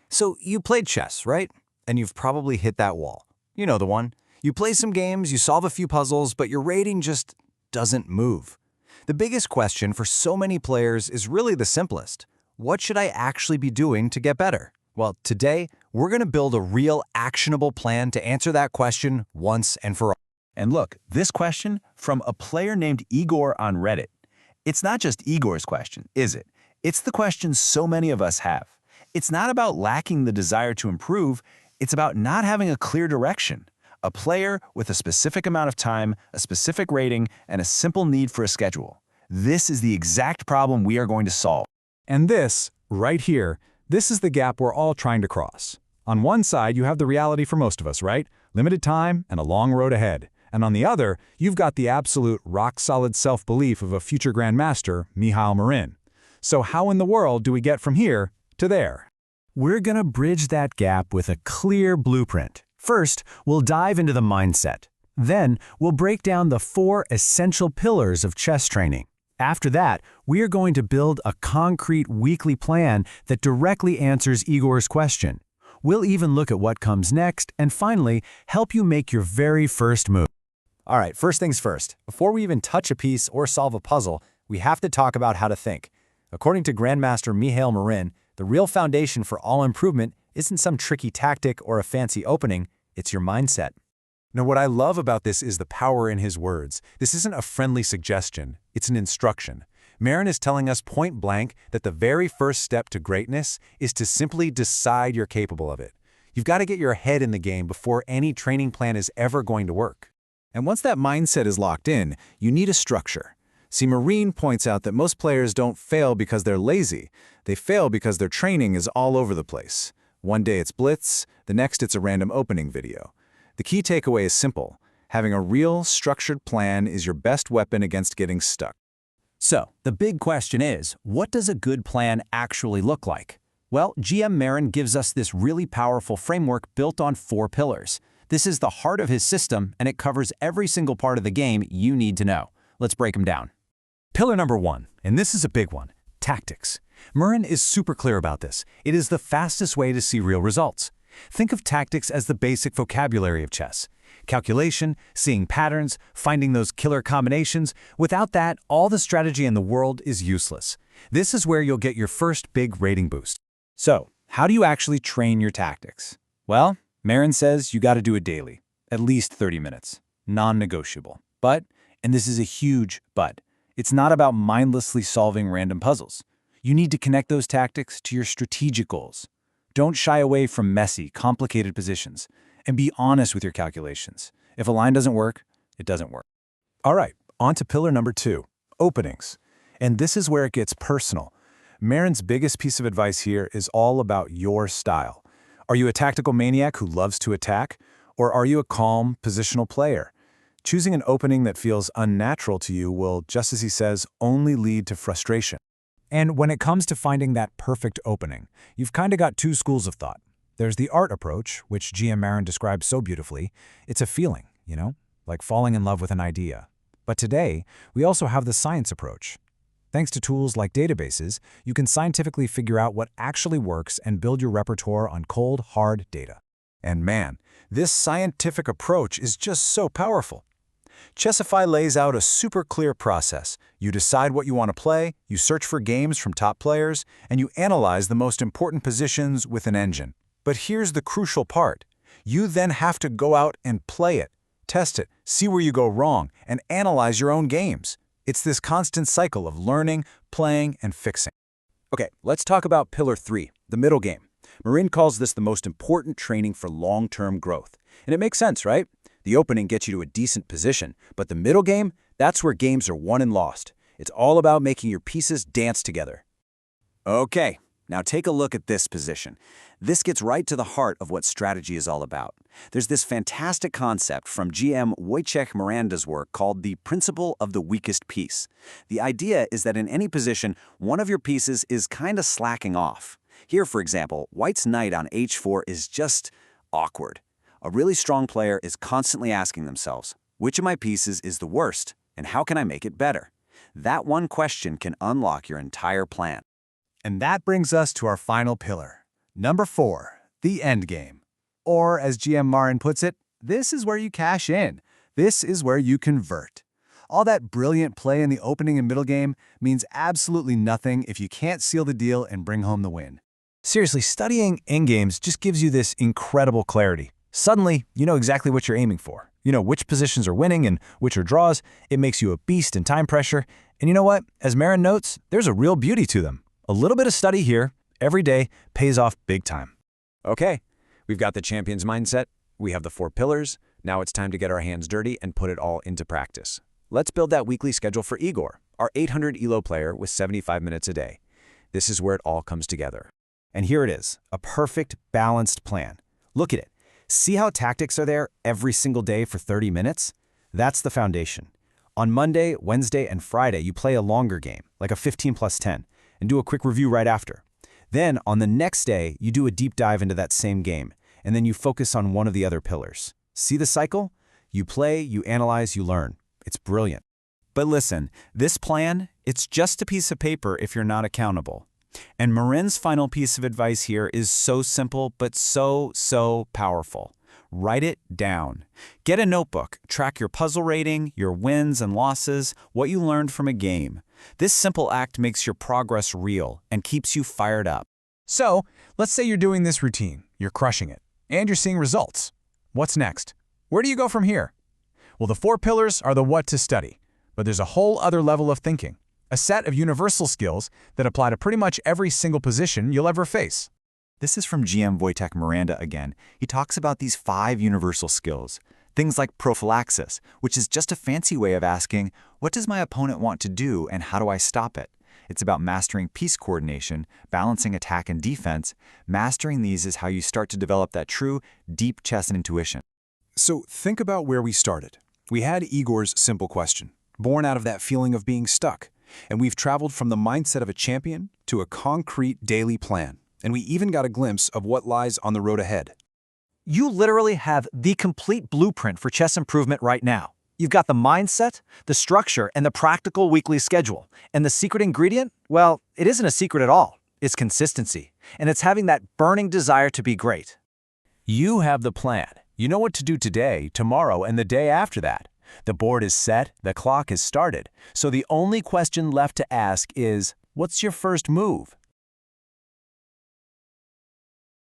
So you played chess, right? And you've probably hit that wall. You know the one. You play some games, you solve a few puzzles, but your rating just doesn't move. The biggest question for so many players is really the simplest. What should I actually be doing to get better? Well, today, we're going to build a real actionable plan to answer that question once and for all. And look, this question from a player named Igor on Reddit. It's not just Igor's question, is it? It's the question so many of us have. It's not about lacking the desire to improve, it's about not having a clear direction. A player with a specific amount of time, a specific rating, and a simple need for a schedule. This is the exact problem we are going to solve. And this, right here, this is the gap we're all trying to cross. On one side, you have the reality for most of us, right? Limited time and a long road ahead. And on the other, you've got the absolute rock-solid self-belief of a future grandmaster, Mihail Marin. So how in the world do we get from here to there? We're gonna bridge that gap with a clear blueprint. First, we'll dive into the mindset. Then, we'll break down the 4 essential pillars of chess training. After that, we are going to build a concrete weekly plan that directly answers Igor's question. We'll even look at what comes next and finally, help you make your very first move. All right, first things first. Before we even touch a piece or solve a puzzle, we have to talk about how to think. According to Grandmaster Mihail Marin, the real foundation for all improvement isn't some tricky tactic or a fancy opening, it's your mindset. Now, what I love about this is the power in his words. This isn't a friendly suggestion, it's an instruction. Marin is telling us point blank that the very first step to greatness is to simply decide you're capable of it. You've got to get your head in the game before any training plan is ever going to work. And once that mindset is locked in, you need a structure. See, Marin points out that most players don't fail because they're lazy. They fail because their training is all over the place. One day it's blitz, the next it's a random opening video. The key takeaway is simple. Having a real, structured plan is your best weapon against getting stuck. So, the big question is, what does a good plan actually look like? Well, GM Marin gives us this really powerful framework built on 4 pillars. This is the heart of his system, and it covers every single part of the game you need to know. Let's break them down. Pillar number 1, and this is a big one, tactics. Marin is super clear about this. It is the fastest way to see real results. Think of tactics as the basic vocabulary of chess. Calculation, seeing patterns, finding those killer combinations. Without that, all the strategy in the world is useless. This is where you'll get your first big rating boost. So, how do you actually train your tactics? Well, Marin says you got to do it daily, at least 30 minutes, non-negotiable. But, and this is a huge but, it's not about mindlessly solving random puzzles. You need to connect those tactics to your strategic goals. Don't shy away from messy, complicated positions, and be honest with your calculations. If a line doesn't work, it doesn't work. All right, on to pillar number 2, openings. And this is where it gets personal. Marin's biggest piece of advice here is all about your style. Are you a tactical maniac who loves to attack? Or are you a calm, positional player? Choosing an opening that feels unnatural to you will, just as he says, only lead to frustration. And when it comes to finding that perfect opening, you've kind of got 2 schools of thought. There's the art approach, which GM Marin describes so beautifully. It's a feeling, like falling in love with an idea. But today, we also have the science approach. Thanks to tools like databases, you can scientifically figure out what actually works and build your repertoire on cold, hard data. And man, this scientific approach is just so powerful. Chessify lays out a super clear process. You decide what you want to play, you search for games from top players, and you analyze the most important positions with an engine. But here's the crucial part. You then have to go out and play it, test it, see where you go wrong, and analyze your own games. It's this constant cycle of learning, playing, and fixing. Okay, let's talk about pillar 3, the middle game. Marin calls this the most important training for long-term growth. And it makes sense, right? The opening gets you to a decent position, but the middle game, that's where games are won and lost. It's all about making your pieces dance together. Okay, now take a look at this position. This gets right to the heart of what strategy is all about. There's this fantastic concept from GM Wojciech Miranda's work called the principle of the weakest piece. The idea is that in any position, one of your pieces is kind of slacking off. Here, for example, White's knight on h4 is just awkward. A really strong player is constantly asking themselves, which of my pieces is the worst, and how can I make it better? That one question can unlock your entire plan. And that brings us to our final pillar, Number 4, the end game. Or, as GM Marin puts it, this is where you cash in. This is where you convert. All that brilliant play in the opening and middle game means absolutely nothing if you can't seal the deal and bring home the win. Seriously, studying endgames just gives you this incredible clarity. Suddenly, you know exactly what you're aiming for. You know which positions are winning and which are draws. It makes you a beast in time pressure. And you know what? As Marin notes, there's a real beauty to them. A little bit of study here, every day, pays off big time. Okay, we've got the champion's mindset. We have the 4 pillars. Now it's time to get our hands dirty and put it all into practice. Let's build that weekly schedule for Igor, our 800 ELO player with 75 minutes a day. This is where it all comes together. And here it is, a perfect, balanced plan. Look at it. See how tactics are there every single day for 30 minutes? That's the foundation. On Monday, Wednesday, and Friday, you play a longer game, like a 15+10, and do a quick review right after. Then, on the next day, you do a deep dive into that same game, and then you focus on one of the other pillars. See the cycle? You play, you analyze, you learn. It's brilliant. But listen, this plan, it's just a piece of paper if you're not accountable. And Marin's final piece of advice here is so simple, but so powerful. Write it down. Get a notebook, track your puzzle rating, your wins and losses, what you learned from a game. This simple act makes your progress real and keeps you fired up. So, let's say you're doing this routine, you're crushing it, and you're seeing results. What's next? Where do you go from here? Well, the 4 pillars are the what to study, but there's a whole other level of thinking, a set of universal skills that apply to pretty much every single position you'll ever face. This is from GM Wojtek Miranda again. He talks about these 5 universal skills. Things like prophylaxis, which is just a fancy way of asking, what does my opponent want to do and how do I stop it? It's about mastering piece coordination, balancing attack and defense. Mastering these is how you start to develop that true, deep chess and intuition. So think about where we started. We had Igor's simple question, born out of that feeling of being stuck. And we've traveled from the mindset of a champion to a concrete daily plan. And we even got a glimpse of what lies on the road ahead. You literally have the complete blueprint for chess improvement right now. You've got the mindset, the structure, and the practical weekly schedule. And the secret ingredient? Well, it isn't a secret at all. It's consistency. And it's having that burning desire to be great. You have the plan. You know what to do today, tomorrow, and the day after that. The board is set, the clock is started. So the only question left to ask is, what's your first move?